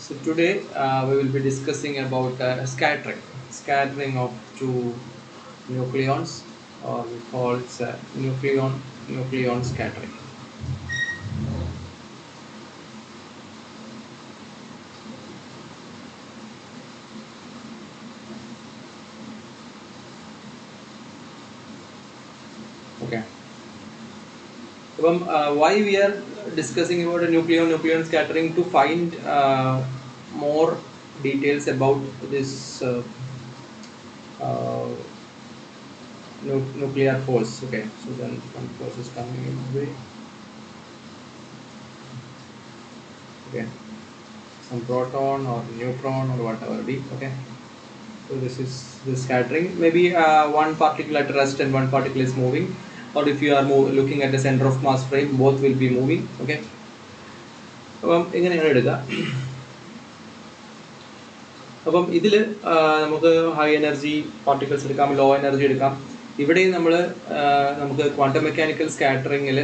So today we will be discussing about scattering of two nucleons, or we call it nucleon scattering. Okay. Why we are discussing about a nucleon scattering? To find more details about this uh, nuclear force. Okay, so then one force is coming in way. Okay, some proton or neutron or whatever be. Okay, so this is the scattering. Maybe one particle at rest and one particle is moving, or if you are looking at the center of mass frame, both will be moving. Okay, എങ്ങനെയാണ് എടുക്കുക? അപ്പം ഇതിൽ നമുക്ക് high energy particles എടുക്കാം, low energy എടുക്കാം. ഇവിടെയും നമ്മൾ നമുക്ക് ക്വാണ്ടം മെക്കാനിക്കൽ സ്കാറ്ററിങ്ങിൽ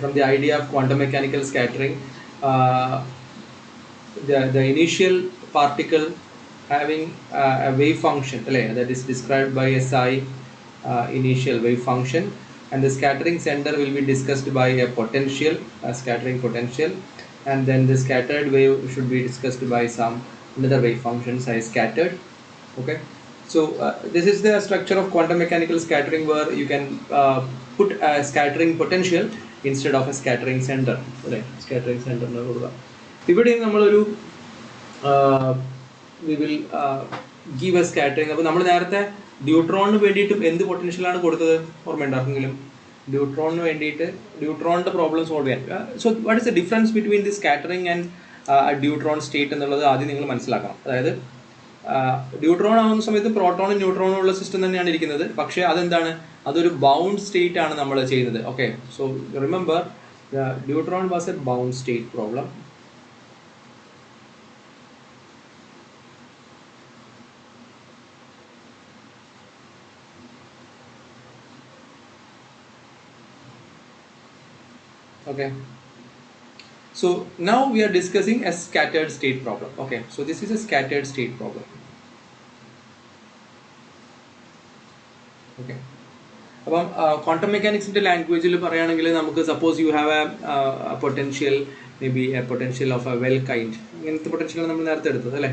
from the idea of quantum mechanical scattering, the initial particle having a wave function that is described by SI initial wave function, and the scattering center will be discussed by a potential, scattering potential, and then the scattered wave should be discussed by some another wave function size scattered. Okay, so this is the structure of quantum mechanical scattering, where you can put a scattering potential instead of a scattering center. Scattering center ഇവിടെയും നമ്മളൊരു we will give a scattering. അപ്പോൾ നമ്മൾ നേരത്തെ ഡ്യൂട്രോണിന് വേണ്ടിയിട്ടും എന്ത് പൊട്ടൻഷ്യലാണ് കൊടുത്തത് ഓർമ്മയുണ്ടാർക്കെങ്കിലും? ഡ്യൂട്രോണിന് വേണ്ടിയിട്ട് ഡ്യൂട്രോണിൻ്റെ problem solve ചെയ്യാൻ. So what is the difference between the scattering and deuteron state എന്നുള്ളത് ആദ്യം നിങ്ങൾ മനസ്സിലാക്കണം. അതായത് ഡ്യൂട്രോൺ ആവുന്ന സമയത്ത് പ്രോട്ടോണും ന്യൂട്രോണും ഉള്ള സിസ്റ്റം തന്നെയാണ് ഇരിക്കുന്നത്, പക്ഷേ അതെന്താണ്, അതൊരു ബൗണ്ട് സ്റ്റേറ്റ് ആണ് നമ്മൾ ചെയ്യുന്നത്. Okay, so remember deuteron was A bound state problem. Okay, so now we are discussing a scattered state problem. Okay, so this is a scattered state problem. Okay, അപ്പം quantum മെക്കാനിക്സിന്റെ ലാംഗ്വേജിൽ പറയുകയാണെങ്കിൽ നമുക്ക് suppose you have a potential, may be a potential of a well kind. ഇങ്ങനത്തെ potential നമ്മൾ നേരത്തെ എടുത്തത് അല്ലേ,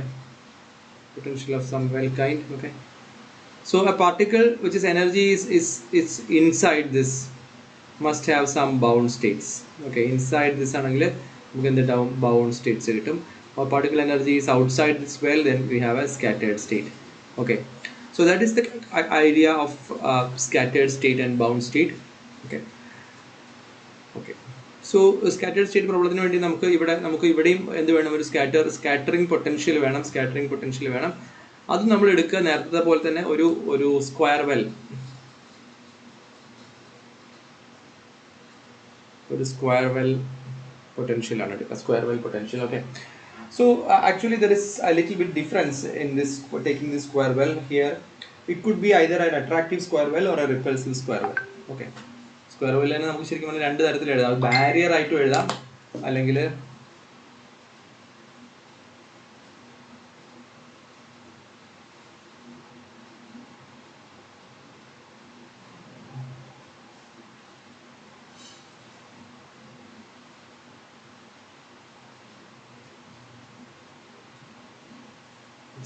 potential of some well kind. Okay, so a particle which is energy is inside this must have some bound states. Okay, inside this ആണെങ്കിൽ നമുക്ക് എന്ത് ഉണ്ടാവും, bound states കിട്ടും. or particle energy is outside this well, then we have a scattered state. Okay, so that is the idea of scattered state and bound state. Okay, okay, so scattered state പ്രോബ്ലത്തിന് വേണ്ടി നമുക്ക് ഇവിടെയും എന്ത് വേണം, ഒരു scattering potential വേണം. അത് നമ്മൾ എടുക്കുക നേരത്തെ പോലെ തന്നെ ഒരു സ്ക്വയർ വെൽ, പൊട്ടൻഷ്യൽ ആണ് എടുക്കുക, square well potential. Okay, so actually there is a little bit difference in this taking this square well here. It could be either an attractive square well or a repulsive square well. Okay, square well തന്നെ നമുക്ക് ശരിക്കും പറഞ്ഞാൽ രണ്ട് തരത്തിൽ എഴുതാം, barrier ആയിട്ടും എഴുതാം, അല്ലെങ്കിൽ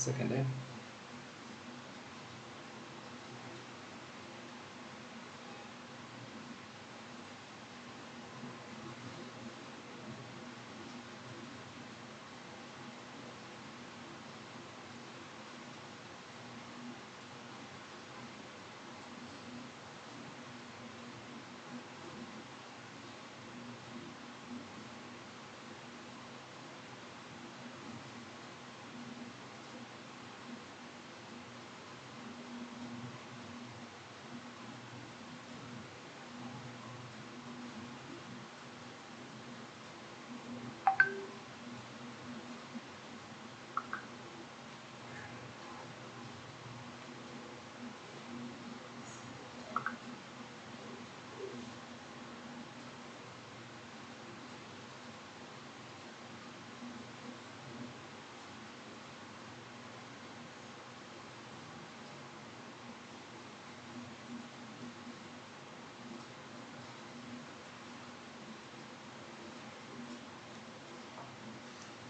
second.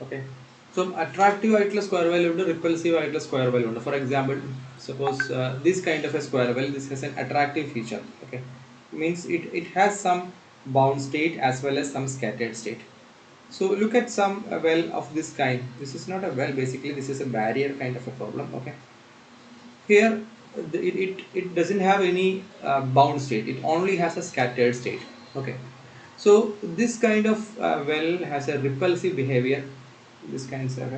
Okay. So attractive ആയിട്ടുള്ള സ്ക്വയർ വാല്യൂ ഉണ്ട്, റിപ്പൽസീവ് ആയിട്ടുള്ള സ്ക്വയർ വാല്യൂ ഉണ്ട്. For example, suppose this kind of a square well, this has an attractive feature. Okay, means it has some bound state as well as some scattered state. So look at some well of this kind. This is not a well, basically this is a barrier kind of a problem. Okay, here it doesn't have any bound state, it only has a scattered state. Okay, so this kind of well has a repulsive behavior. This kind of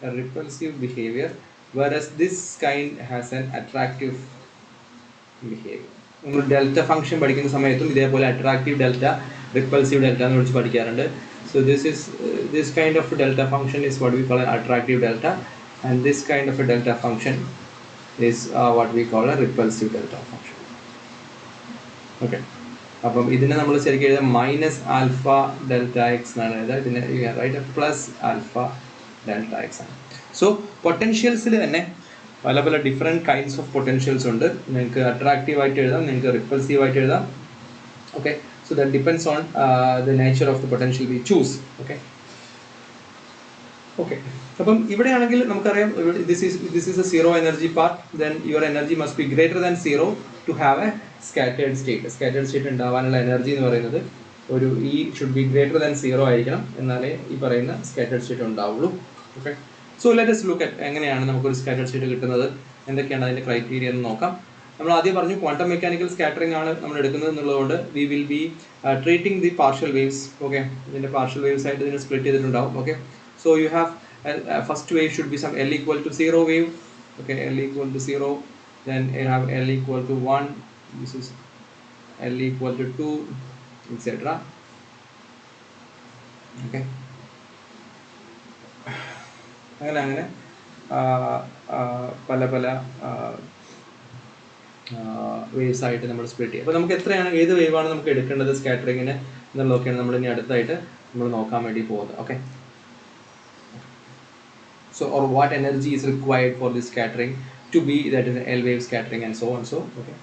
a repulsive behavior, whereas this kind has an attractive behavior. നമ്മൾ delta function പഠിക്കുന്ന സമയത്തും ഇതേപോലെ attractive delta, repulsive delta എന്ന് വിളിച്ച് പഠിക്കാറുണ്ട്. So this kind of delta function is what we call an attractive delta, and this kind of a delta function is what we call a repulsive delta function. Okay, അപ്പം ഇതിനെ നമ്മൾ ശരിക്കും എഴുതാം minus alpha delta X എന്നാണ് എഴുതുക. ഇതിനെ right plus alpha delta x ആണ്. So പൊട്ടൻഷ്യൽസിൽ തന്നെ പല പല ഡിഫറെൻറ്റ് കൈൻഡ്സ് ഓഫ് പൊട്ടൻഷ്യൽസ് ഉണ്ട്. നിങ്ങൾക്ക് അട്രാക്റ്റീവ് ആയിട്ട് എഴുതാം, നിങ്ങൾക്ക് റിപ്പൾസീവ് ആയിട്ട് എഴുതാം. Okay, so that depends on the nature of the potential we choose. Okay okay അപ്പം ഇവിടെയാണെങ്കിൽ നമുക്കറിയാം this is a zero energy part, then your energy must be greater than zero to have a scattered state. Scattered state ഉണ്ടാവാനുള്ള energy എന്ന് പറയുന്നത് ഒരു should be greater than zero ആയിരിക്കണം, എന്നാലേ ഈ പറയുന്ന സ്കാറ്റേർഡ് സ്റ്റേറ്റ് ഉണ്ടാവുള്ളൂ. Okay, so let us look at എങ്ങനെയാണ് നമുക്കൊരു സ്കാറ്റേർഡ് സ്റ്റേറ്റ് കിട്ടുന്നത്, എന്തൊക്കെയാണ് അതിൻ്റെ ക്രൈറ്റീരിയ എന്ന് നോക്കാം. നമ്മൾ ആദ്യം പറഞ്ഞു ക്വാണ്ടം മെക്കാനിക്കൽ സ്കാറ്ററിംഗ് ആണ് നമ്മൾ എടുക്കുന്നത് എന്നുള്ളതുകൊണ്ട് we will be treating the partial waves. Okay, ഇതിൻ്റെ പാർഷ്യൽ വേവ്സ് ആയിട്ട് ഇതിനെ സ്പ്ലിറ്റ് ചെയ്തിട്ടുണ്ടാവും. Okay, so you have first wave should be some L equal to 0 wave. Okay, L equal to 0, then you have L equal to 1, this is L equal to 2, etc. Okay, അങ്ങനെ പല പല waves ആയിട്ട് നമ്മൾ split ചെയ്യും. അപ്പോൾ നമുക്ക് എത്രയാണ്, ഏത് വേവാണ് നമുക്ക് എടുക്കേണ്ടത് സ്കാറ്ററിങ്ങിന് എന്നുള്ളതൊക്കെയാണ് നമ്മൾ ഇനി അടുത്തായിട്ട് നമ്മൾ നോക്കാൻ വേണ്ടി പോകുന്നത്. Okay, so or what energy is required for this scattering to be, that is L wave scattering and so on. So okay,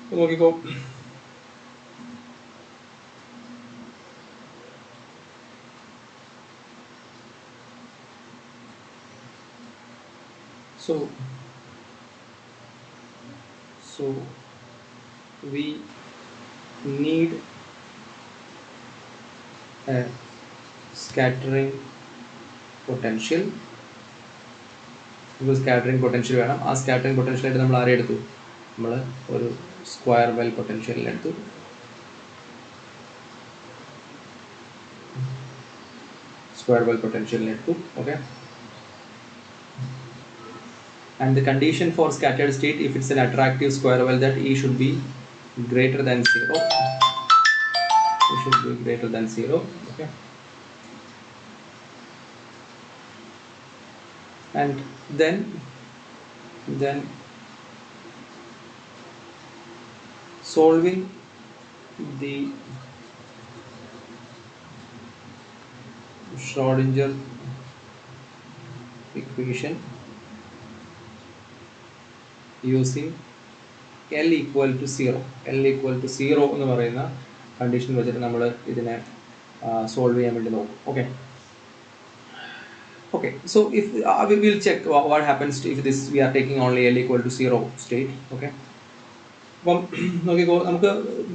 so we go. So we need a scattering potential. ഇപ്പോൾ scattering potential വേണം. ആ scattering പൊട്ടൻഷ്യലായിട്ട് നമ്മൾ ആരെ എടുത്തു, നമ്മൾ ഒരു square well പൊട്ടൻഷ്യലിനെടുത്തു. സ്ക്വയർ വെൽ പൊട്ടൻഷ്യലിനെടുത്തു. Okay, and the condition for scattered state, if it's an attractive square well, that E should be greater than 0. E should be greater than 0. Okay, and then solving the Schrodinger equation using L equal to 0. L equal to 0 എന്ന് പറയുന്ന condition വെച്ചിട്ട് നമ്മൾ ഇതിനെ solve ചെയ്യാൻ വേണ്ടി നോക്കും. Okay okay, so if we will check what happens if this we are taking only L equal to 0 state. Okay, okay, go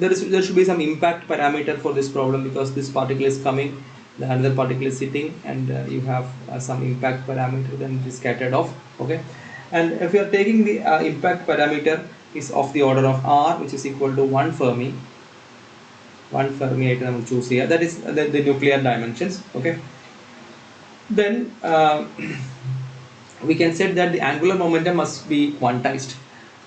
there should be some impact parameter for this problem, because this particle is coming, the another particle is sitting, and you have some impact parameter, then it is scattered off. Okay, and if you are taking the impact parameter is of the order of R, which is equal to 1 Fermi. 1 Fermi ആയിട്ട് നമ്മൾ choose ചെയ്യുക, that is the nuclear dimensions. Okay, then we can say that the angular momentum must be quantized.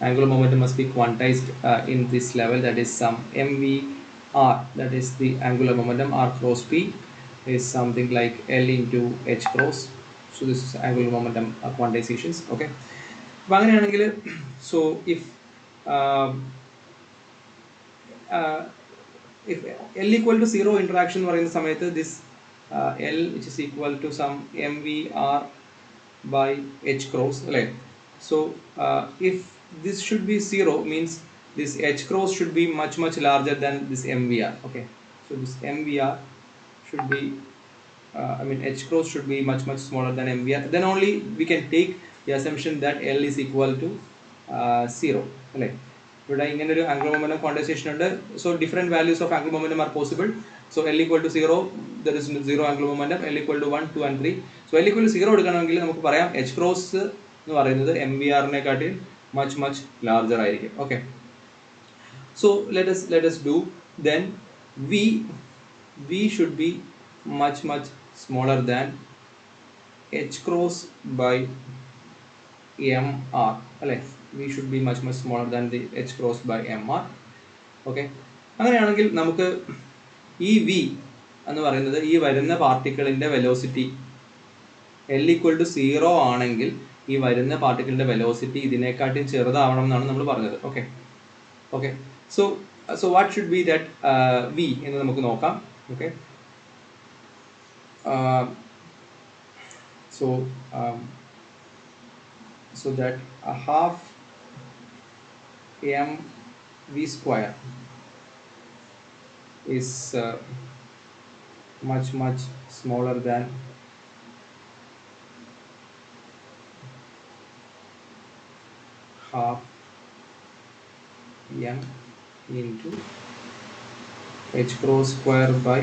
Angular momentum must be quantized in this level, that is some mvr, that is the angular momentum. R cross p is something like L into h cross. So this is angular momentum quantizations. Okay, അപ്പോൾ അങ്ങനെയാണെങ്കിൽ so if L equal to 0 interaction എന്ന് പറയുന്ന സമയത്ത് this L which is equal to some mvr by h cross, right? So if this should be 0, means this h cross should be much larger than this mvr. Okay, so this mvr should be I mean H cross should be much smaller than MVR. Then only we can take the assumption that L is equal to 0. അല്ലേ ഇവിടെ ഇങ്ങനെ ഒരു angular momentum ക്വാണ്ടിസേഷൻ ഉണ്ട്. So different values of angular momentum R possible. So L equal to 0, there is 0 angular momentum. L equal to 1, 2 and 3. So L equal to 0 എടുക്കണമെങ്കിൽ നമുക്ക് പറയാം H cross എന്ന് പറയുന്നത് MVR-നെക്കാട്ടിൽ much larger ആയിരിക്കും. Okay, so let us do. Then V should be much smaller than H cross by MR. അല്ലേ, V should be much smaller than the H cross by MR. Okay, അങ്ങനെയാണെങ്കിൽ നമുക്ക് ഈ V എന്ന് പറയുന്നത് ഈ വരുന്ന പാർട്ടിക്കിളിന്റെ velocity L equal to 0 ആണെങ്കിൽ ഈ വരുന്ന പാർട്ടിക്കിളിന്റെ വെലോസിറ്റി ഇതിനെക്കാട്ടും ചെറുതാവണം എന്നാണ് നമ്മൾ പറഞ്ഞത്. Okay okay, so what should be that V എന്ന് നമുക്ക് നോക്കാം. Okay, so that a half m v square is much smaller than half m into h cross square by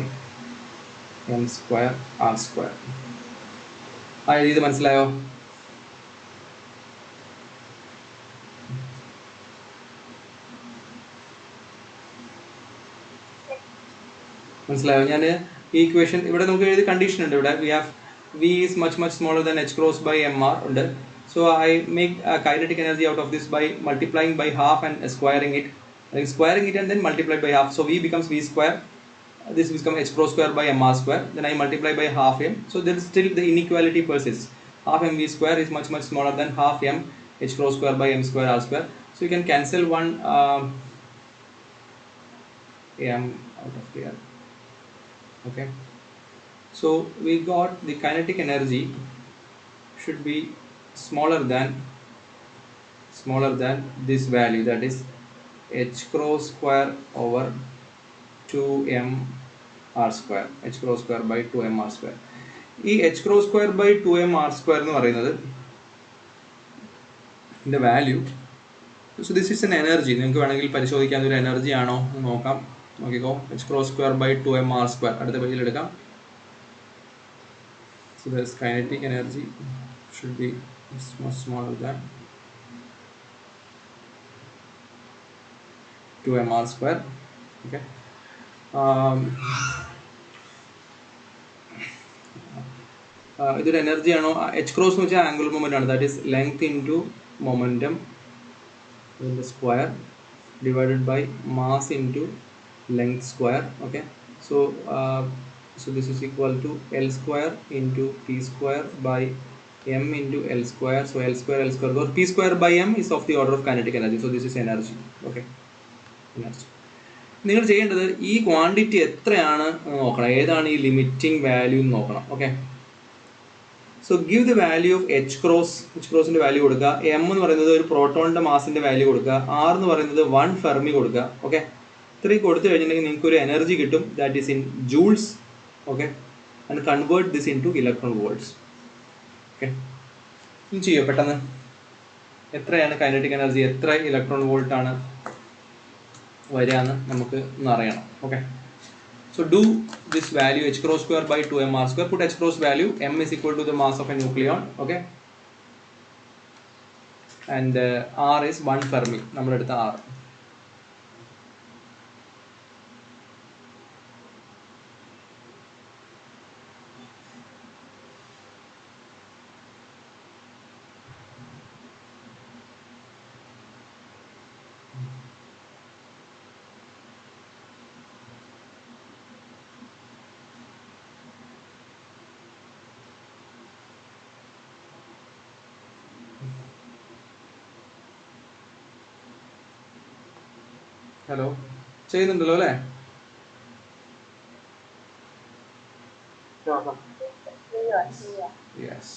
m square r square. ഇത് മനസ്സിലായോ? മനസ്സിലായോ? ഞാൻ ഈ equation ഇവിടെ നമുക്ക് എഴുതി കണ്ടീഷൻ ഉണ്ട്. ഇവിടെ we have V is much smaller than h cross by mr ഉണ്ട്. So I make a kinetic energy out of this by multiplying by half and squaring it, and then multiply by half. So V becomes V square. This becomes h cross square by mr square. Then I multiply by half m. So there is still the inequality persists. Half m v square is much smaller than half m h cross square by m square r square. So you can cancel one m out of here. Okay, so we got the kinetic energy should be smaller than this value, that is h cross square over 2m r square, h cross square by 2m r square. ഈ h cross square by 2m r square എന്ന് പറയുന്നത് the value, so this is an energy. നിങ്ങൾക്ക് വേണമെങ്കിൽ പരിശോധിക്കാൻ ഒരു energy ആണോ എന്ന് നോക്കാം. നോക്കിക്കോ, h cross square by 2m r square അടുത്ത പേജിൽ എടുക്കാം. So this kinetic energy should be much smaller than 2m r square. Okay, ഇതൊരു എനർജി ആണോ? h cross എന്ന് വെച്ചാൽ ആംഗുലർ മൊമെന്റ് ആണ്. That is length into momentum square divided by mass into length square. Okay, so this is equal to L square into P square by m into L square. So L square goes, P square by m is of the order of kinetic energy. So this is energy. Okay, energy. നിങ്ങൾ ചെയ്യേണ്ടത് ഈ quantity എത്രയാണ് നോക്കണം, ഏതാണ് ഈ limiting value എന്ന് നോക്കണം. Okay, so give the value of h crossന്റെ വാല്യൂ കൊടുക്കുക. m എന്ന് പറയുന്നത് ഒരു പ്രോട്ടോണിന്റെ മാസിന്റെ വാല്യൂ കൊടുക്കുക. r എന്ന് പറയുന്നത് 1 ഫെർമി കൊടുക്കുക. ഓക്കെ, ഇത്രയും കൊടുത്തു കഴിഞ്ഞിട്ടുണ്ടെങ്കിൽ നിങ്ങൾക്ക് ഒരു എനർജി കിട്ടും, that is in joules. Okay, and convert this into electron volts. Okay, ഇനി ചെയ്യോ പെട്ടെന്ന്. എത്രയാണ് കൈനറ്റിക് എനർജി, എത്ര ഇലക്ട്രോൺ വോൾട്ട് ആണ് വരികയെന്ന് നമുക്ക് ഒന്ന് അറിയണം. Okay, so do this value h cross square by 2m r square. Put h cross value, m is equal to the mass of a nucleon. Okay, and r is 1 fermi. നമ്മൾ എടുത്ത r. Hello, ചെയ്യുന്നുണ്ടല്ലോ അല്ലേ? Yes.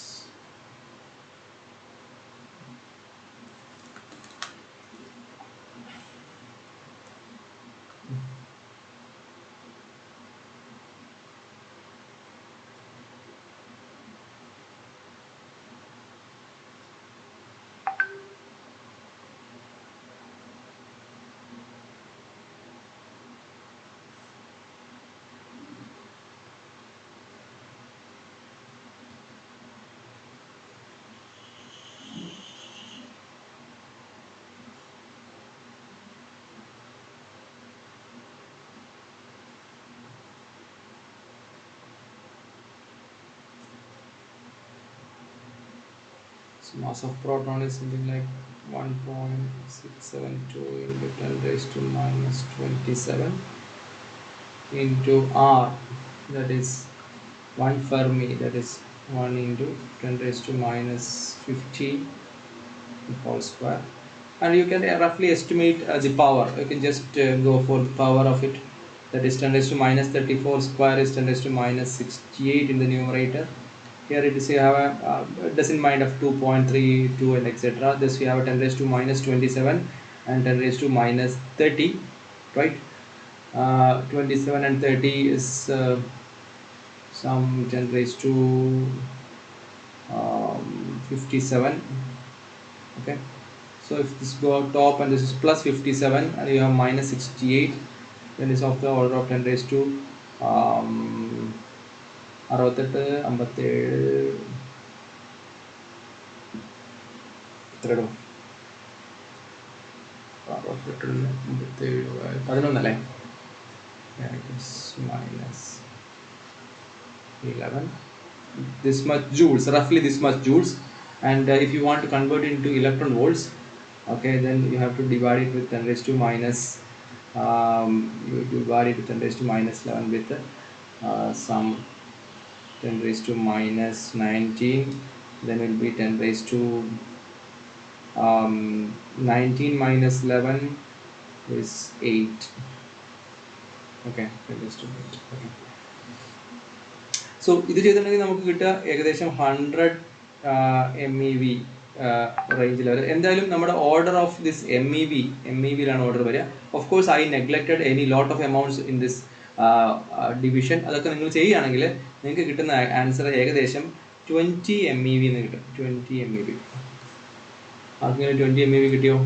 So mass of proton is something like 1.672 into 10 raised to minus 27 into R, that is 1 Fermi, that is 1 into 10 raised to minus 50 whole square. And you can roughly estimate the power. You can just go for the power of it, that is 10 raised to minus 34 square is 10 raised to minus 68 in the numerator. Here it is, you have a doesn't mind of 2.32 and etc. This we have a 10 raised to minus 27 and 10 raised to minus 30, right? 27 and 30 is some 10 raised to 57. Okay, so if this go top and this is plus 57 and you have minus 68, then it's of the order of 10 raised to 68, 57 എത്രയോ 11 minus 11, this much joules, roughly this much joules. And if you want to convert it into electron volts, okay, then you have to divide it with 10 raised to minus you divide it with 10 raised to minus 11 with some 10 raised to minus 19, then it will be 10 raised to 19 minus 11 is 8. Okay, 10 raised to 8. Okay. So ഇത് ചെയ്തിട്ടുണ്ടെങ്കിൽ നമുക്ക് കിട്ടുക ഏകദേശം 100 MeV റേഞ്ചിൽ വരെ. എന്തായാലും നമ്മുടെ order of this MEVയിലാണ് order വരിക. Of course I neglected any lot of amounts in this division. അതൊക്കെ നിങ്ങൾ ചെയ്യുകയാണെങ്കിൽ നിങ്ങൾക്ക് കിട്ടുന്ന ആൻസർ ഏകദേശം 20 MeV എന്ന് കിട്ടും. 20 MeV. അങ്ങനെ 20 MeV കിട്ടിയോ?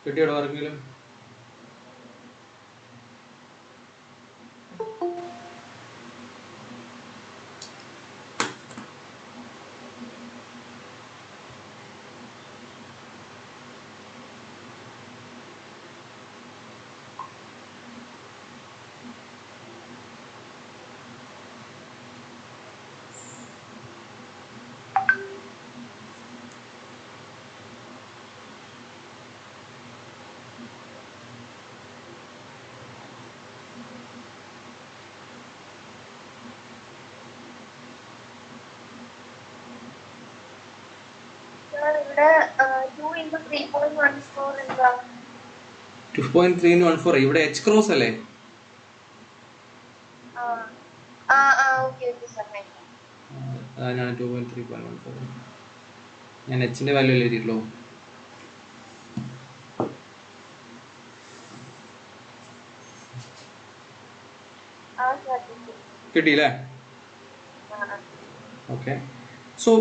കിട്ടിയോടോ ആർക്കെങ്കിലും? ഇവിടെ 2 into 3.14 എന്താ? 2.314 ഇവിടെ H ക്രോസ് അല്ലേ? അതാണ് 2.3.14. ഞാൻ എച്ചിന്റെ വാല്യൂ അല്ലേ എഴുതിയിട്ടുള്ളൂ. കിട്ടിയില്ലേ? ഓക്കെ. സോ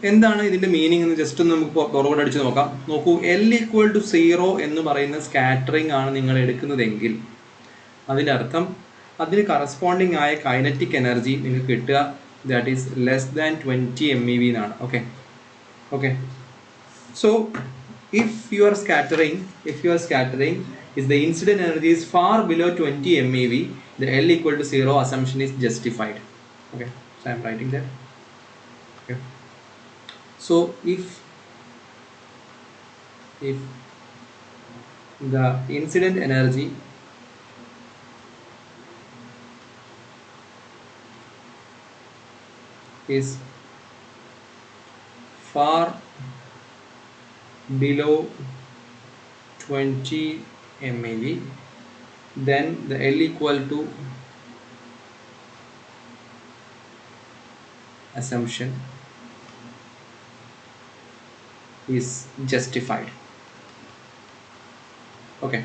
എന്താണ് ഇതിന്റെ മീനിങ് എന്ന് ജസ്റ്റ് ഒന്ന് നമുക്ക് പുറകോട്ട് അടിച്ച് നോക്കാം. നോക്കൂ, L=0 എന്ന് പറയുന്ന സ്കാറ്ററിംഗ് ആണ് നിങ്ങൾ എടുക്കുന്നതെങ്കിൽ അതിൻ്റെ അർത്ഥം അതിന് കറസ്പോണ്ടിങ് ആയ കൈനറ്റിക് എനർജി നിങ്ങൾക്ക് കിട്ടുക that is less than 20 MeV എന്നാണ്. Okay okay. So if you are scattering if the incident energy is far below 20 MeV, the L=0 assumption is justified. Okay, so I am writing that. Okay, so if the incident energy is far below 20 MeV, then the L equal to assumption is justified. Okay,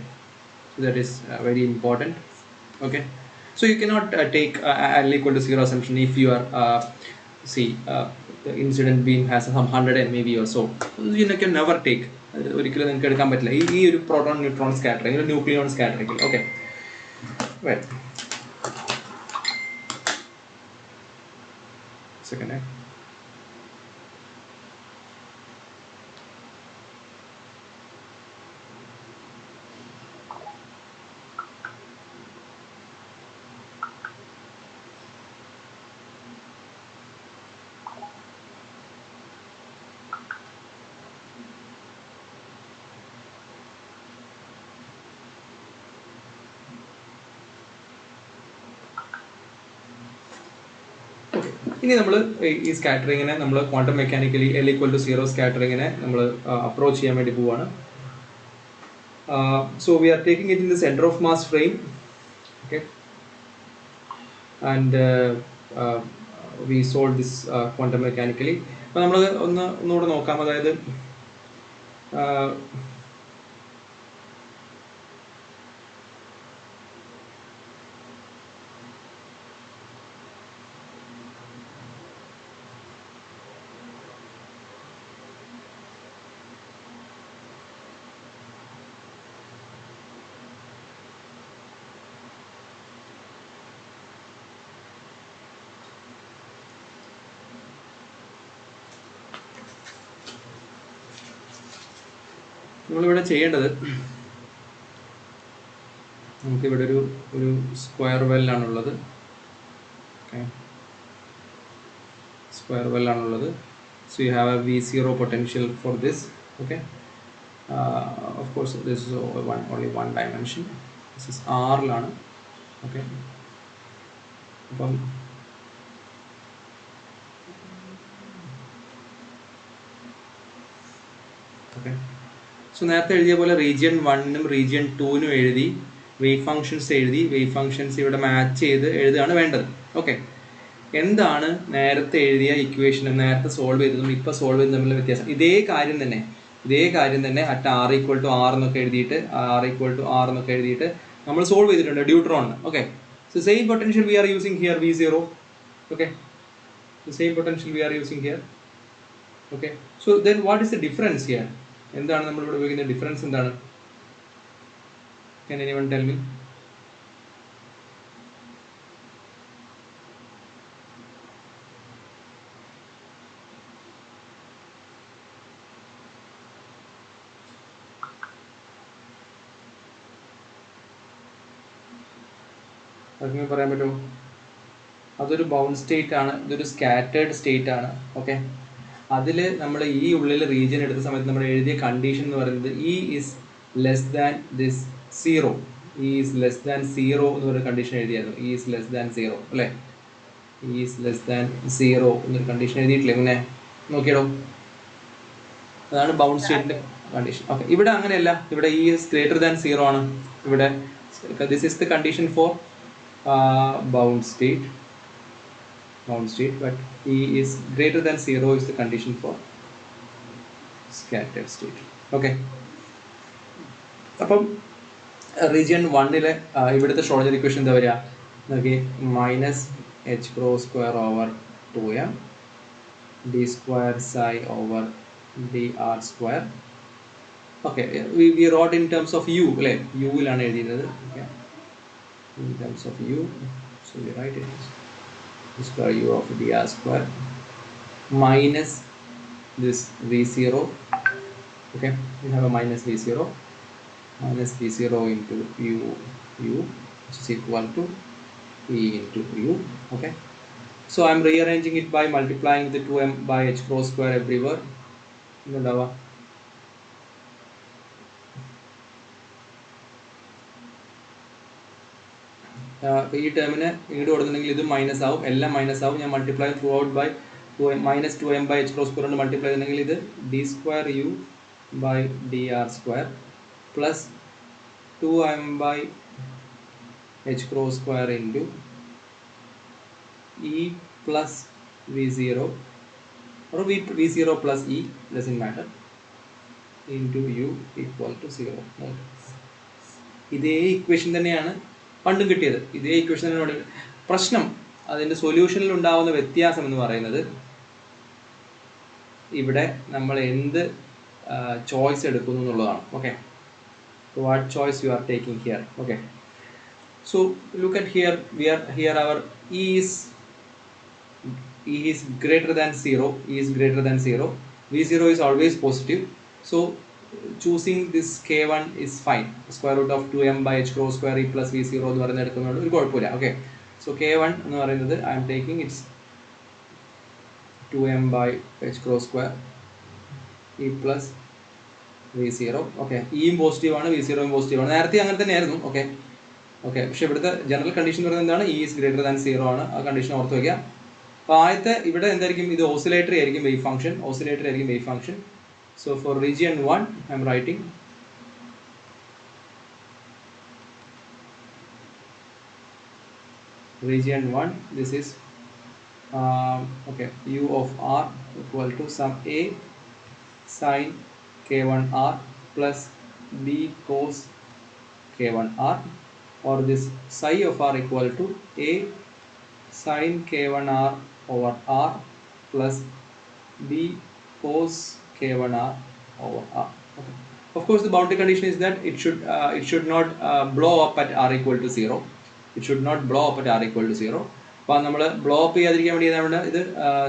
so that is very important. Okay, so you cannot take L equal to 0 assumption if you are the incident beam has some 100 MeV or so. You can never take. ഒരിക്കലും നിങ്ങൾക്ക് എടുക്കാൻ പറ്റില്ല ഈ ഒരു proton neutron scattering, ഒരു nucleon scattering. Okay, second. ഇനി നമ്മൾ ഈ സ്കാറ്ററിങ്ങിനെ നമ്മൾ quantum mechanically L equal to 0 സ്കാറ്ററിങ്ങിനെ നമ്മൾ അപ്രോച്ച് ചെയ്യാൻ വേണ്ടി പോവാണ്. So we are taking it in the centre of mass frame. Okay, and we solve this quantum mechanically. അപ്പോൾ നമ്മൾ ഒന്നുകൂടെ നോക്കാം. അതായത് നമ്മളിവിടെ ചെയ്യേണ്ടത്, നമുക്കിവിടെ ഒരു സ്ക്വയർ വെല്ലാണുള്ളത്. ഓക്കെ, സ്ക്വയർ വെല്ലാണുള്ളത്. So you have a V0 potential for this. Okay, of course this is only one dimension. This is ആറിലാണ്. ഓക്കെ, അപ്പം ഓക്കെ, സോ നേരത്തെ എഴുതിയ പോലെ റീജിയൻ 1നും റീജിയൻ 2നും എഴുതി വേവ് ഫങ്ഷൻസ് എഴുതി, വേവ് ഫങ്ഷൻസ് ഇവിടെ മാച്ച് ചെയ്ത് എഴുതുകയാണ് വേണ്ടത്. ഓക്കെ, എന്താണ് നേരത്തെ എഴുതിയ ഇക്വേഷനും നേരത്തെ സോൾവ് ചെയ്തതും ഇപ്പോൾ സോൾവ് ചെയ്തതും തമ്മിലുള്ള വ്യത്യാസം? ഇതേ കാര്യം തന്നെ at R equal to R എന്നൊക്കെ എഴുതിയിട്ട് നമ്മൾ സോൾവ് ചെയ്തിട്ടുണ്ട് ഡ്യൂട്രോണിന്. Okay, so same potential we are using here V0. Okay, same potential we are using here. Okay, so then what is the difference here? എന്താണ് നമ്മളിവിടെ ഉപയോഗിക്കുന്ന ഡിഫറൻസ്? എന്താണ്? Can anyone tell me? അതൊക്കെ പറയാൻ പറ്റുമോ? അതൊരു ബൗണ്ട് സ്റ്റേറ്റ് ആണ്, ഇതൊരു സ്കാറ്റേർഡ് സ്റ്റേറ്റ് ആണ്. ഓക്കെ, അതിൽ നമ്മൾ ഈ ഉള്ളിൽ റീജിയൻ എടുത്ത സമയത്ത് നമ്മൾ എഴുതിയ കണ്ടീഷൻ എന്ന് പറയുന്നത് E is less than this 0. E is less than 0 എന്നൊരു condition എഴുതിയായിരുന്നു. E is less than 0 അല്ലേ? E is less than 0 എന്നൊരു കണ്ടീഷൻ എഴുതിയിട്ടില്ലേ? മുന്നേ നോക്കിയടോ, അതാണ് ബൗണ്ട് സ്റ്റേറ്റിന്റെ കണ്ടീഷൻ. ഓക്കെ, ഇവിടെ അങ്ങനെയല്ല. ഇവിടെ E is greater than 0 ആണ്. ഇവിടെ this is the condition for bound state, but E is greater than 0 is the condition for scattered state. Okay, അപ്പം റീജിയൻ 1ലെ ഇവിടുത്തെ ഷ്രോഡിഞ്ചർ ഇക്വേഷൻ എന്താ വരിക? നോക്കി, -h⁻²/2m d²ψ/dr². Okay, we wrote in terms of u അല്ലേ? യുവിലാണ് എഴുതിയിരുന്നത്. Okay, in terms of u, so we write it as square u of dr² minus this v0. Okay, we have a minus v0 into u which is equal to e into u. Okay, so I am rearranging it by multiplying the 2m by h² everywhere. ഈ ടേമിന് ഇങ്ങോട്ട് കൊടുത്തിട്ടുണ്ടെങ്കിൽ ഇത് minus ആവും, എല്ലാം minus ആവും. ഞാൻ multiply throughout by minus 2m by h cross square കൊണ്ട് മൾട്ടിപ്ലൈ ചെയ്തിട്ടുണ്ടെങ്കിൽ ഇത് d square u by dr square plus 2m by h cross square into e plus v0 or v0 plus e, doesn't matter, into u equal to 0. ഇതേ equation തന്നെയാണ് പണ്ടും കിട്ടിയത്. ഇതേ equation തന്നെയാണ്. പ്രശ്നം അതിൻ്റെ സൊല്യൂഷനിൽ ഉണ്ടാവുന്ന വ്യത്യാസം എന്ന് പറയുന്നത് ഇവിടെ നമ്മൾ എന്ത് ചോയ്സ് എടുക്കുന്നു എന്നുള്ളതാണ്. Okay, what choice you are taking here. Okay, so look at here, we are here our e is greater than 0, e is greater than 0, v0 is always positive, so choosing this k1 is fine. Square root of 2m by h cross square e plus v0 എന്ന് പറയുന്നത് എടുക്കുന്നതുകൊണ്ട് ഒരു കുഴപ്പമില്ല. Okay, so k1 എന്ന് പറയുന്നത് I am taking it's 2m by h cross square e plus v0. Okay, ഇയും പോസിറ്റീവാണ്, v0യും പോസിറ്റീവാണ്. നേരത്തെ അങ്ങനെ തന്നെയായിരുന്നു. ഓക്കെ ഓക്കെ, പക്ഷേ ഇവിടുത്തെ ജനറൽ കണ്ടീഷൻ എന്ന് പറയുന്നത് എന്താണ്? ഇ ഈസ് ഗ്രേറ്റർ ദാൻ 0 ആണ്. ആ കണ്ടീഷൻ ഓർത്ത് വയ്ക്കുക. അപ്പോൾ ആദ്യത്തെ ഇവിടെ എന്തായിരിക്കും? ഇത് ഓസിലേറ്ററി ആയിരിക്കും വേവ് ഫംഗ്ഷൻ, ഓസിലേറ്ററി ആയിരിക്കും wave function. So for region 1 I'm writing region 1, this is okay, u of r equal to sum a sin k1r plus b cos k1r, or this psi of r equal to a sin k1r over r plus b cos k1r over r. Okay. Of course, the boundary condition is that it should not blow up at r equal to 0. It should not blow up at r equal to 0. അപ്പോൾ നമ്മൾ blow up ചെയ്യാതിരിക്കാൻ വേണ്ടി ഏതാണ് ഇത്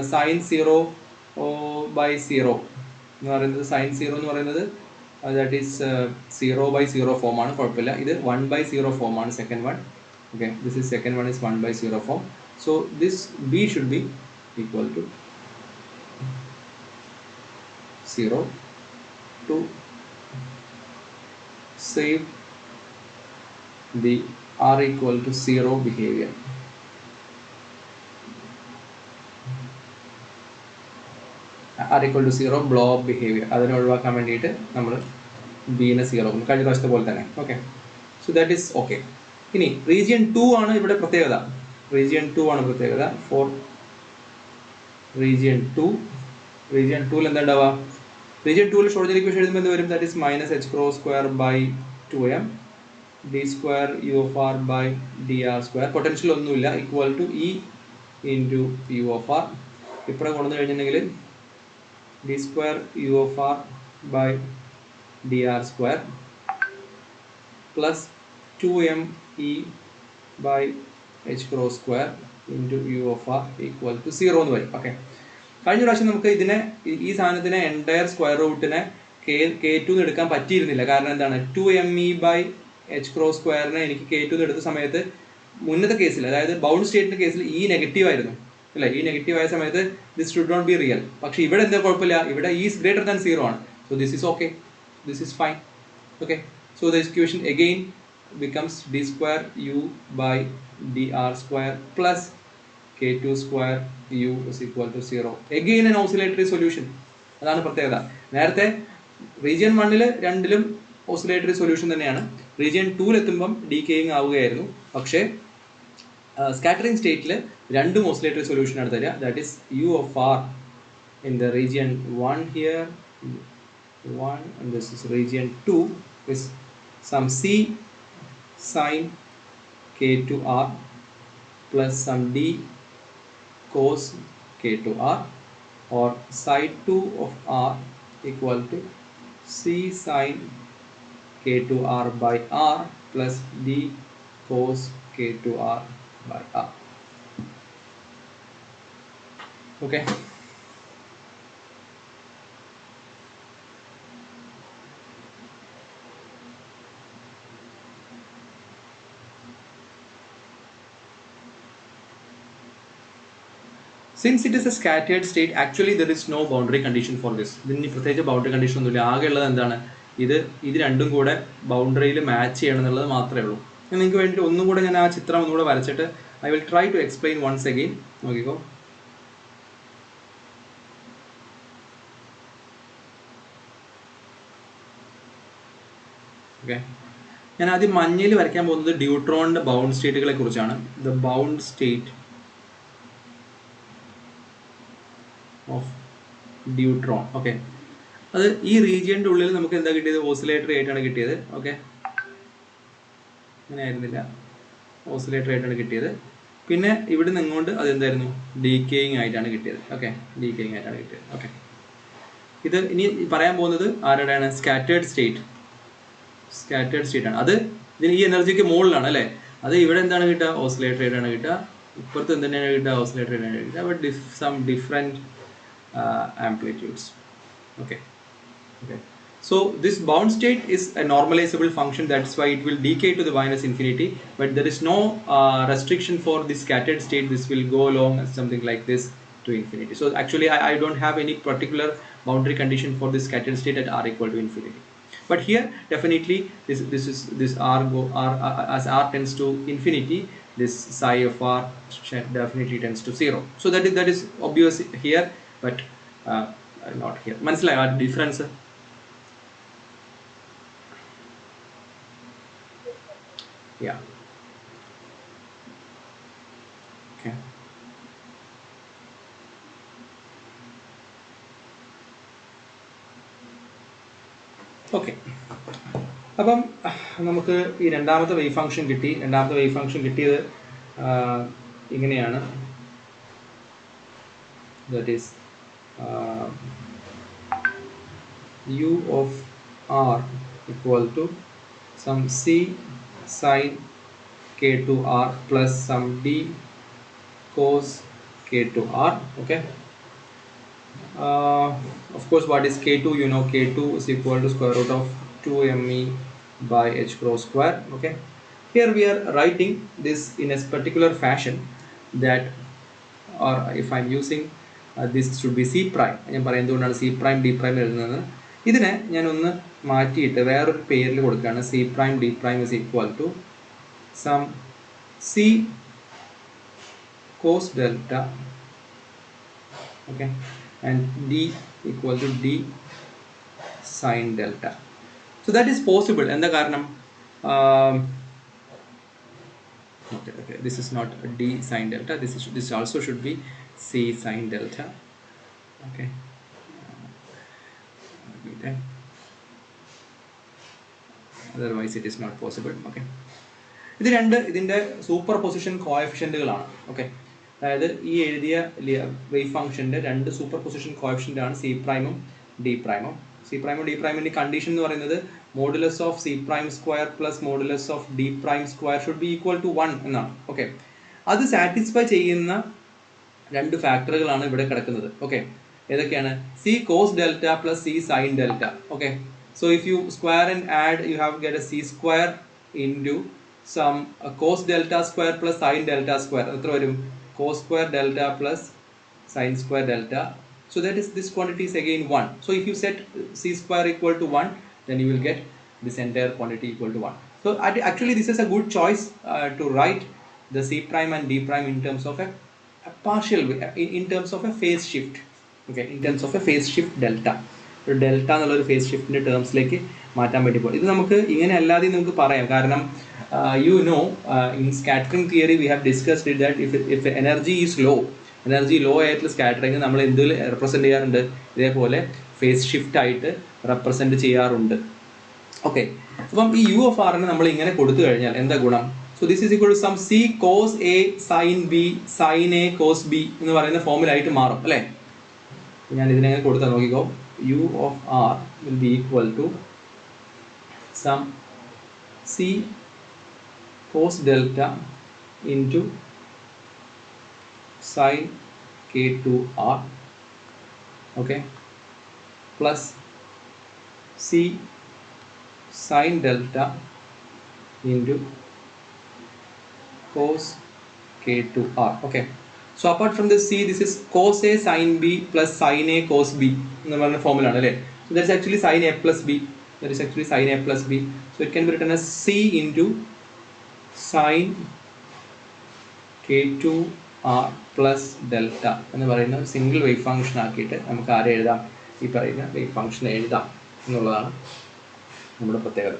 sign 0 by 0 എന്ന് പറയുന്നത്, sign 0 എന്ന് പറയുന്നത് ദാറ്റ് ഈസ് 0/0 ഫോമാണ്, കുഴപ്പമില്ല. ഇത് 1/0 ഫോമാണ് second one. Okay, this is second one is 1/0 form. So this B should be equal to 0 to save the r equal to 0 behavior. r equal to 0 blow up behavior അതിനെ ഒഴിവാക്കാൻ വേണ്ടിയിട്ട് നമ്മൾ ബീനെ 0 കഴിഞ്ഞ പ്രാവശ്യത്തെ പോലെ തന്നെ. Okay, so that is okay. ഇനി region 2 ആണ് ഇവിടെ പ്രത്യേകത. റീജിയൻ 2 ആണ് പ്രത്യേകത. ഫോർ റീജിയൻ 2, റീജിയൻ 2ൽ എന്താ ഉണ്ടാവുക? റീജിയൻ 2ൽ ഷ്രോഡിംഗർ ഇക്വേഷൻ എഴുതുമ്പോൾ എന്ത് വരും? That is minus h cross square by 2m d square u of r by dr square. Potential ഒന്നുമില്ല, equal to e into u of r. ഇപ്പുറം കൊണ്ടു കഴിഞ്ഞിട്ടുണ്ടെങ്കിൽ d square u of r by dr square plus 2m e by h cross square into u of r equal to 0 എന്ന് വരും. Okay, കഴിഞ്ഞ പ്രാവശ്യം നമുക്ക് ഇതിനെ ഈ സാധനത്തിനെ എൻറ്റയർ സ്ക്വയർ റൂട്ടിനെ k2 എന്ന് എടുക്കാൻ പറ്റിയിരുന്നില്ല. കാരണം എന്താണ്? 2me by h ക്രോസ് സ്ക്വയറിനെ എനിക്ക് k2 എന്ന് എടുത്ത സമയത്ത് മുന്നത്തെ കേസിൽ, അതായത് ബൗണ്ട് സ്റ്റേറ്റിന്റെ കേസിൽ ഈ നെഗറ്റീവ് ആയിരുന്നു അല്ലേ? ഈ നെഗറ്റീവ് ആയ സമയത്ത് this should not be real. പക്ഷേ ഇവിടെ എന്താ കുഴപ്പമില്ല, ഇവിടെ ഈസ് ഗ്രേറ്റർ ദാൻ 0 ആണ്. So this is okay, this is fine. Okay, so the equation again becomes d square u by dr square plus k2 square u is equal to 0. Again an oscillatory solution. അതാണ് പ്രത്യേകത. നേരത്തെ region 1ൽ രണ്ടിലും oscillatory solution തന്നെയാണ്. Region 2ൽ എത്തുമ്പം ഡീകേയിങ് ആവുകയായിരുന്നു. പക്ഷേ scattering സ്റ്റേറ്റിൽ രണ്ടും ഓസിലേറ്ററി സൊല്യൂഷനാണ് തരിക. That is u of r in the region 1 here 1 and this is region 2 is some c sin k2r plus some d cos k2r, or side 2 of r equal to c sin k2r by r plus d cos k2r by r. Okay. Since it is a scattered state, actually there is no boundary condition for this. ഇതിന് പ്രത്യേകിച്ച് boundary condition ഒന്നുമില്ല. ആകെയുള്ളത് എന്താണ്? ഇത് രണ്ടും കൂടെ ബൗണ്ടറിയിൽ match ചെയ്യണം എന്നുള്ളത് മാത്രമേ ഉള്ളൂ. ഞാൻ നിങ്ങൾക്ക് വേണ്ടി ഒന്നും കൂടെ ഞാൻ ആ ചിത്രം ഒന്നുകൂടെ വരച്ചിട്ട് I will try to explain once again. നോക്കിക്കോ. ഓക്കെ, ഞാൻ ആദ്യം മഞ്ഞയിൽ വരയ്ക്കാൻ പോകുന്നത് ഡ്യൂട്രോണിൻ്റെ ബൗണ്ട് സ്റ്റേറ്റുകളെ കുറിച്ചാണ്. The bound state of deuteron. Okay, അത് ഈ റീജിയൻ്റെ ഉള്ളിൽ നമുക്ക് എന്താ കിട്ടിയത്? ഓസിലേറ്ററി ആയിട്ടാണ് കിട്ടിയത്. ഓക്കെ, അങ്ങനെ ആയിരുന്നില്ല, ഓസിലേറ്ററി ആയിട്ടാണ് കിട്ടിയത്. പിന്നെ ഇവിടെ നിന്ന് ഇങ്ങോട്ട് അതെന്തായിരുന്നു? ഡീക്കേയിങ് ആയിട്ടാണ് കിട്ടിയത്. ഓക്കെ, ഡീക്കേയിങ് ആയിട്ടാണ് കിട്ടിയത്. ഓക്കെ, ഇത് ഇനി പറയാൻ പോകുന്നത് ആരുടെയാണ്? Scattered state. സ്കാറ്റേർഡ് സ്റ്റേറ്റ് ആണ് അത്. ഇതിന് ഈ എനർജിക്ക് മുകളിലാണ് അല്ലേ? അത് ഇവിടെ എന്താണ് കിട്ടുക? ഓസിലേറ്ററി ആയിട്ടാണ് കിട്ടുക. ഇപ്പുറത്ത് എന്തിനാണ് കിട്ടുക? ഓസിലേറ്ററി ആയിട്ടാണ് കിട്ടുക. But some different amplitudes. Okay. So this bound state is a normalizable function. That's why it will decay to the minus infinity. But there is no restriction for the scattered state. This will go along as something like this to infinity. So actually, I don't have any particular boundary condition for this scattered state at r equal to infinity. But here, definitely, this r as r tends to infinity. This psi of r definitely tends to 0. So that is obvious here. But not here. മനസ്സിലായോ ആ difference? Yeah. Okay. Okay. അപ്പം നമുക്ക് ഈ രണ്ടാമത്തെ wave function കിട്ടി. രണ്ടാമത്തെ wave function കിട്ടിയത് ഇങ്ങനെയാണ്. That is u of r equal to some c sin k to r plus some d cos k to r. Okay, of course, what is k2? You know, k2 is equal to square root of 2me by h cross square. Okay, here we are writing this in a particular fashion that, or if I'm using this should be c prime. ഞാൻ പറയാം എന്തുകൊണ്ടാണ് c prime d prime എഴുതുന്നത്. ഇതിനെ ഞാൻ ഒന്ന് മാറ്റിയിട്ട് വേറൊരു പേരിൽ കൊടുക്കുകയാണ്. c prime d prime is equal to some c cos delta, okay, and d equal to d sin delta. So that is possible. എന്താ കാരണം? Okay, this is not d sin delta. This also should be c sin delta. Okay, otherwise it is not possible. Okay, ഇത് ഇതിൻ്റെ super position കോഎഫിഷ്യൻറ്റുകളാണ്. Okay, അതായത് ഈ എഴുതിയ wave ഫംഗ്ഷൻ്റെ രണ്ട് superposition coefficient ആണ് സി പ്രൈമും ഡി പ്രൈമും. സി പ്രൈമും ഡി പ്രൈമിൻ്റെ കണ്ടീഷൻ എന്ന് പറയുന്നത് modulus of C prime square plus modulus of D prime square should be equal to 1 എന്നാണ്. ഓക്കെ, അത് സാറ്റിസ്ഫൈ ചെയ്യുന്ന രണ്ട് ഫാക്ടറുകളാണ് ഇവിടെ കിടക്കുന്നത്. ഓക്കെ, ഏതൊക്കെയാണ്? C cos delta plus C sine delta. Okay, so if you square and add you have get a C square into some cos delta square plus sine delta square. എത്ര വരും? Cos square delta plus sine square delta. So that is, this quantity is again 1. So if you set c square equal to 1, then you will get this entire quantity equal to 1. So actually this is a good choice to write the c prime and d prime in terms of a partial way, in terms of a phase shift. Okay, in terms of a phase shift delta. ഒരു delta എന്നുള്ളൊരു face ഷിഫ്റ്റിൻ്റെ ടേംസിലേക്ക് മാറ്റാൻ വേണ്ടി പോകും. ഇത് നമുക്ക് ഇങ്ങനെ അല്ലാതെ നമുക്ക് പറയാം. കാരണം you know, in scattering theory we have discussed it that if energy is low, energy low ആയിട്ടുള്ള സ്കാറ്ററിങ് നമ്മൾ എന്തിൽ റെപ്രസെൻറ്റ് ചെയ്യാറുണ്ട്? ഇതേപോലെ ഫേസ് ഷിഫ്റ്റ് ആയിട്ട് റെപ്രസെൻറ്റ് ചെയ്യാറുണ്ട്. ഓക്കെ, അപ്പം ഈ യു ഓഫ് ആറിനെ നമ്മൾ ഇങ്ങനെ കൊടുത്തു കഴിഞ്ഞാൽ എന്താ ഗുണം? So this is equal to some C cos A sine B sine A cos B എന്ന് പറയുന്ന ഫോമിലായിട്ട് മാറും അല്ലേ? ഞാൻ ഇതിനെങ്ങനെ കൊടുത്താൽ നോക്കിക്കോ. U of r will be equal to some C cos delta into sin k2r, okay, plus c sin delta into cos k2r. Okay, so apart from this c, this is cos a sin b plus sin a cos b എന്ന് പറയുന്ന ഫോമിലാണ് അല്ലേ? So that is actually sin a plus b. That is actually sin a plus b. So it can be written as c into sin k2r plus delta എന്ന് പറയുന്ന single wave function ആക്കിയിട്ട് നമുക്ക് ആരെ എഴുതാം? ഈ പറയുന്ന വേവ് ഫംഗ്ഷൻ എഴുതാം എന്നുള്ളതാണ് നമ്മുടെ പ്രത്യേകത.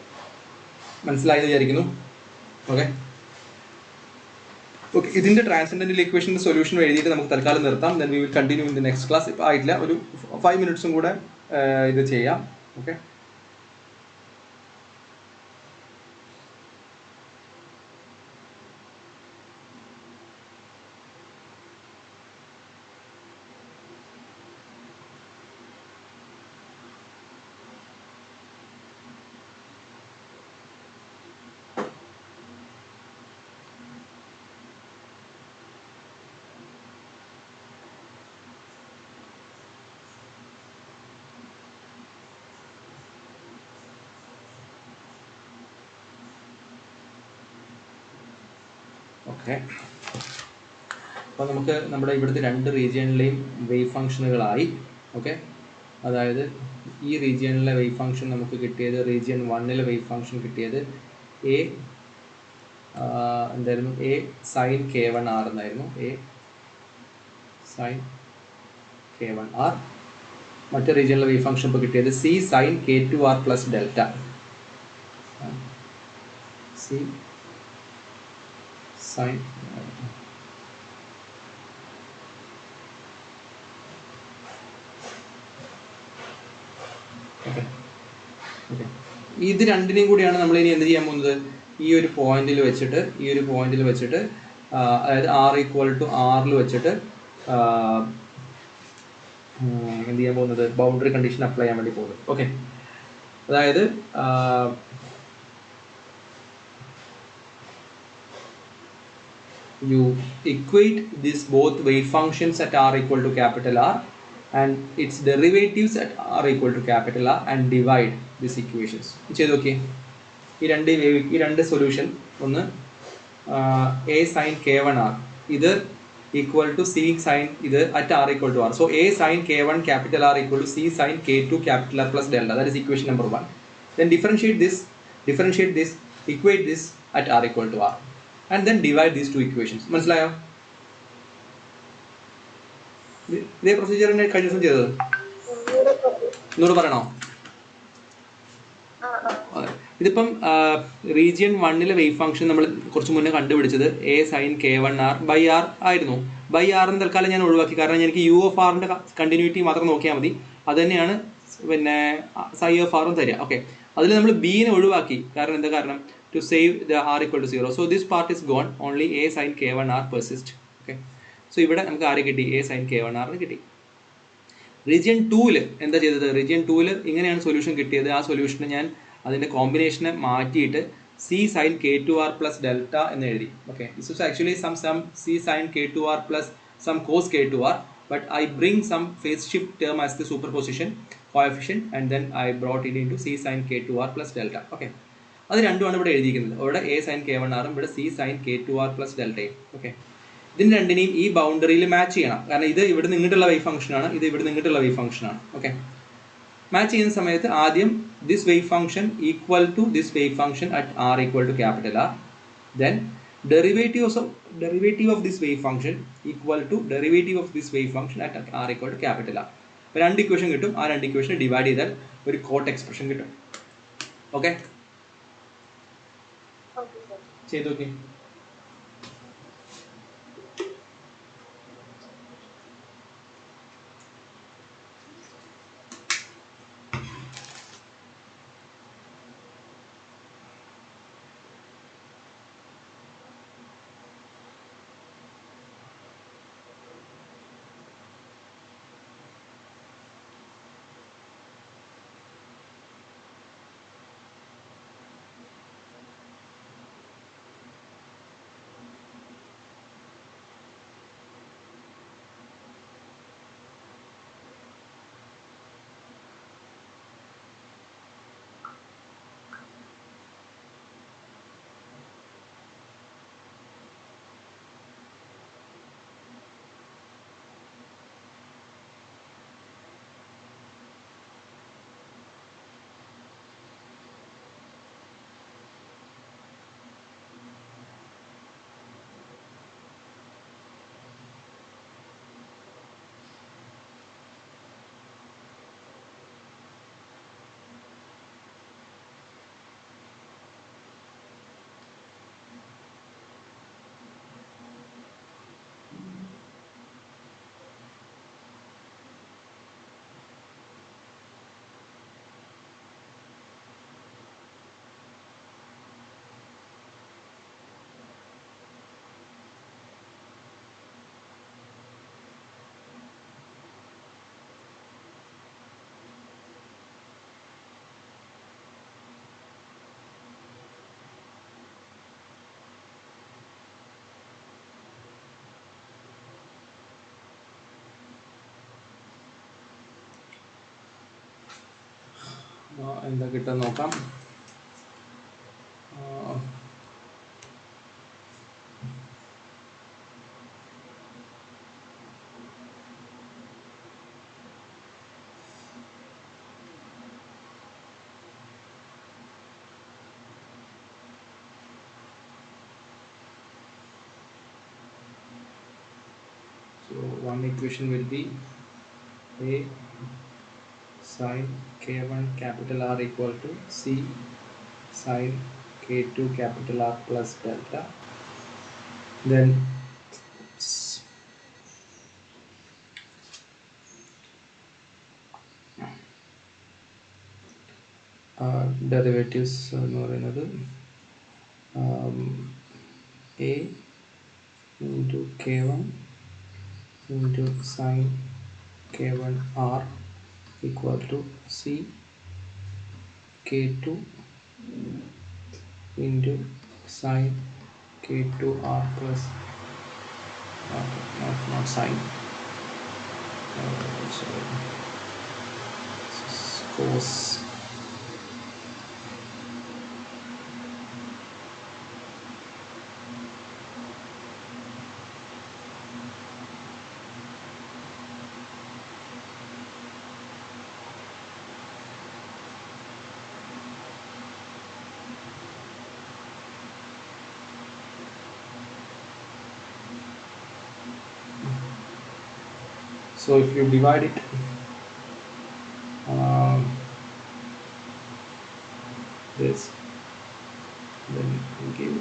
മനസ്സിലായെന്ന് വിചാരിക്കുന്നു. ഓക്കെ ഓക്കെ, ഇതിൻ്റെ ട്രാൻസെൻഡൻ്റൽ ഇക്വേഷൻ്റെ സൊല്യൂഷൻ എഴുതിയിട്ട് നമുക്ക് തൽക്കാലം നിർത്താം. Then we will continue in the next class. ഇപ്പോൾ ആയിട്ടില്ല, ഒരു 5 മിനിറ്റ്സും കൂടെ ഇത് ചെയ്യാം. ഓക്കെ ഓക്കെ അപ്പോൾ നമുക്ക് നമ്മുടെ ഇവിടുത്തെ 2 റീജിയനിലെയും വേവ് ഫംഗ്ഷനുകളായി. ഓക്കെ, അതായത് ഈ റീജിയനിലെ വേവ് ഫംഗ്ഷൻ നമുക്ക് കിട്ടിയത്, റീജിയൻ 1ലെ വേവ് ഫംഗ്ഷൻ കിട്ടിയത് എന്തായിരുന്നു, എ സൈൻ k1r എന്നായിരുന്നു. A sine k1r. മറ്റേ റീജിയനിലെ വേവ് ഫംഗ്ഷൻ ഇപ്പോൾ കിട്ടിയത് C sine k2r plus delta. C sine okay okay ഇത് രണ്ടിനെയും കൂടിയാണ് നമ്മൾ ഇനി എന്ത് ചെയ്യാൻ പോകുന്നത്, ഈ ഒരു പോയിന്റിൽ വെച്ചിട്ട് അതായത് r ഈക്വൽ ടു ആറിൽ വെച്ചിട്ട് എന്ത് ചെയ്യാൻ പോകുന്നത്, ബൗണ്ടറി കണ്ടീഷൻ അപ്ലൈ ചെയ്യാൻ വേണ്ടി പോകുന്നത്. ഓക്കെ, അതായത് you equate this both wave functions at r equal to capital R and its derivatives at r equal to capital R and divide these equations. ചെയ്ത് നോക്കിയേ, ഈ രണ്ട് സൊല്യൂഷൻ, ഒന്ന് a sin k1r, ഇത് equal to c sin, ഇത് at r equal to r. So a sin k1 capital R equal to c sin k2 capital R plus delta. That is equation number 1. Then differentiate this, equate this at r equal to r. And then divide these two equations. മനസ്സിലായോ? ഇതേ procedure തന്നെ കഴിഞ്ഞ ദിവസം ചെയ്തത്. ഒന്നുകൂടെ പറയണോ? ഇതിപ്പം region 1ലെ wave function നമ്മൾ കുറച്ച് മുന്നേ കണ്ടുപിടിച്ചത് A sine k1r by r ആയിരുന്നു. ബൈ ആർ എന്ന് തൽക്കാലം ഞാൻ ഒഴിവാക്കി, കാരണം എനിക്ക് യു ഓഫ് ആറിൻ്റെ കണ്ടിന്യൂറ്റി മാത്രം നോക്കിയാൽ മതി. അത് തന്നെയാണ് പിന്നെ സൈ ഓഫ് ആറും തരിക. ഓക്കെ, അതിൽ നമ്മൾ ബീനെ ഒഴിവാക്കി. കാരണം എന്താ കാരണം, to save the r equal to 0. So this part is gone, only a sin k1r persist. Okay, so ഇവിടെ നമുക്ക് ആരെ കിട്ടി, a sin k1r കിട്ടി. റീജിയൻ 2ൽ എന്താ ചെയ്തത്, റീജിയൻ 2ൽ ഇങ്ങനെയാണ് സൊല്യൂഷൻ കിട്ടിയത്. ആ സൊല്യൂഷന് ഞാൻ അതിൻ്റെ കോമ്പിനേഷനെ മാറ്റിയിട്ട് c sin k2r plus delta എന്ന് എഴുതി. Okay, this is actually some c sin k2r plus some cos k2r, but I bring some phase shift term as the superposition coefficient and then I brought it into c sin k2r plus delta. Okay, അത് രണ്ടുമാണ് ഇവിടെ എഴുതിയിരിക്കുന്നത്. അവിടെ a sin k1r ഇവിടെ c sin k2r plus ഡെൽറ്റയും. Okay, ഇതിന് രണ്ടിനെയും ഈ ബൗണ്ടറിയിൽ മാച്ച് ചെയ്യണം. കാരണം ഇത് ഇവിടെ നിന്നിട്ടുള്ള വേവ് ഫംഗ്ഷനാണ്, ഇത് ഇവിടെ നിന്നിട്ടുള്ള വേവ് ഫംഗ്ഷനാണ്. ഓക്കെ, മാച്ച് ചെയ്യുന്ന സമയത്ത് ആദ്യം this wave function equal to this wave function at r equal to capital R. Then derivative of this wave function equal to derivative of this wave function at r equal to capital R. അപ്പോൾ 2 equation കിട്ടും. ആ 2 equation divide ചെയ്താൽ ഒരു coat expression കിട്ടും. Okay, ചെയ്തു നോക്കി. എന്താ കിട്ടുമെന്ന് നോക്കാം. So one equation will be A sin k1 capital R equal to C sin k2 capital R plus delta. Then derivatives എന്ന് പറയുന്നത് A into k1 into sin k1 R equal to C k2 into sin k2 R plus not sin sorry cos so if you divide it this then you give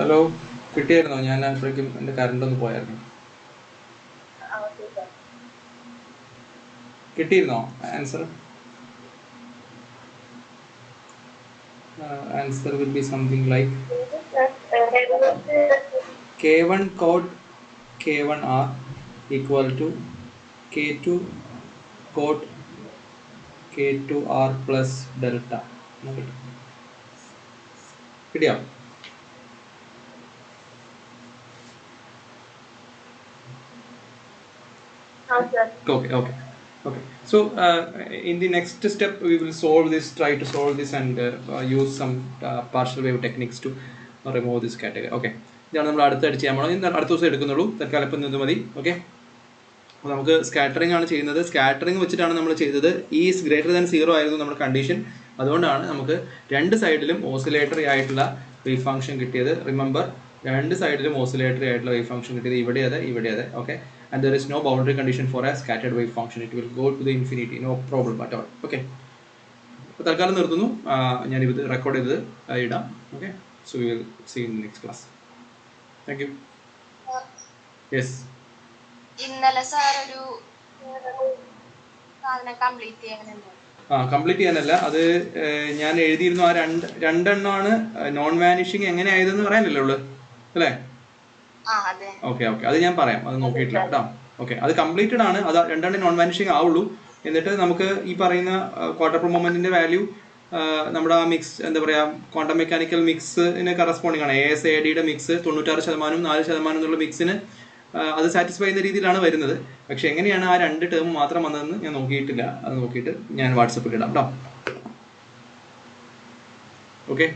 hello കിട്ടിയായിരുന്നോ? ഞാൻ അപ്പോഴേക്കും എൻ്റെ current ഒന്ന് പോയായിരുന്നു. കിട്ടിയിരുന്നോ answer? Answer will be something like k1 cot k1 r equal to k2 cot k2 r plus delta. കിട്ടിയോ? Okay. So in the next step we will solve this, try to solve this and use some partial wave techniques to remove this category. Okay, ഇതാണ് നമ്മൾ അടുത്തടിച്ച് ചെയ്യാൻ പോകണം. അടുത്ത ദിവസം എടുക്കുന്നുള്ളൂ, തൽക്കാലം ഇപ്പം ഇത് മതി. ഓക്കെ, അപ്പോൾ നമുക്ക് സ്കാറ്ററിംഗ് ആണ് ചെയ്യുന്നത്. സ്കാറ്ററിംഗ് വെച്ചിട്ടാണ് നമ്മൾ ചെയ്തത്. ഈസ് ഗ്രേറ്റർ ദാൻ 0 ആയിരുന്നു നമ്മുടെ കണ്ടീഷൻ. അതുകൊണ്ടാണ് നമുക്ക് രണ്ട് സൈഡിലും ഓസിലേറ്ററി ആയിട്ടുള്ള വേവ് ഫംഗ്ഷൻ കിട്ടിയത്. റിമെമ്പർ, രണ്ട് സൈഡിലും ഓസിലേറ്ററി ആയിട്ടുള്ള വേവ് ഫംഗ്ഷൻ കിട്ടിയത്. ഇവിടെ അതെ, ഇവിടെ അതെ. Okay, and there is no boundary condition for a scattered wave function. It will go to the infinity, no problem at all. Okay, അപ്പോൾ തൽക്കാലം നിർത്തുന്നു. ഞാനിത് റെക്കോർഡ് ചെയ്തത് ഇടാം. Okay, so we will see in next class. Thank you. Yes, ഇന്നലെ sir ഒരു സാധനം complete ചെയ്യാനുണ്ട്. കംപ്ലീറ്റ് ചെയ്യാനല്ല, അത് ഞാൻ എഴുതിയിരുന്നു. ആ രണ്ടെണ്ണമാണ് നോൺ വാനിഷിങ് എങ്ങനെ ആയതെന്ന് പറയാനല്ലേ ഉള്ളു അല്ലേ? ഓക്കെ ഓക്കെ, അത് ഞാൻ പറയാം, അത് നോക്കിയിട്ടില്ല കേട്ടോ. ഓക്കെ, അത് കംപ്ലീറ്റഡ് ആണ്. അത് രണ്ടെണ്ണം നോൺ വാനിഷിങ് ആവുള്ളൂ. എന്നിട്ട് നമുക്ക് ഈ പറയുന്ന ക്വാർട്ടർ പെർ മൊമെന്റിന്റെ വാല്യൂ നമ്മുടെ ആ മിക്സ്, എന്താ പറയുക, ക്വാണ്ടം മെക്കാനിക്കൽ മിക്സിന് കറസ്പോണ്ടിങ് ആണ്. ASAIDയുടെ മിക്സ് 96%, 4% എന്നുള്ള മിക്സിന് അത് സാറ്റിസ്ഫൈ ചെയ്യുന്ന രീതിയിലാണ് വരുന്നത്. പക്ഷെ എങ്ങനെയാണ് ആ രണ്ട് ടേം മാത്രം വന്നതെന്ന് ഞാൻ നോക്കിയിട്ടില്ല. അത് നോക്കിയിട്ട് ഞാൻ വാട്സപ്പിൽ ഇടാം കേട്ടോ. ഓക്കെ.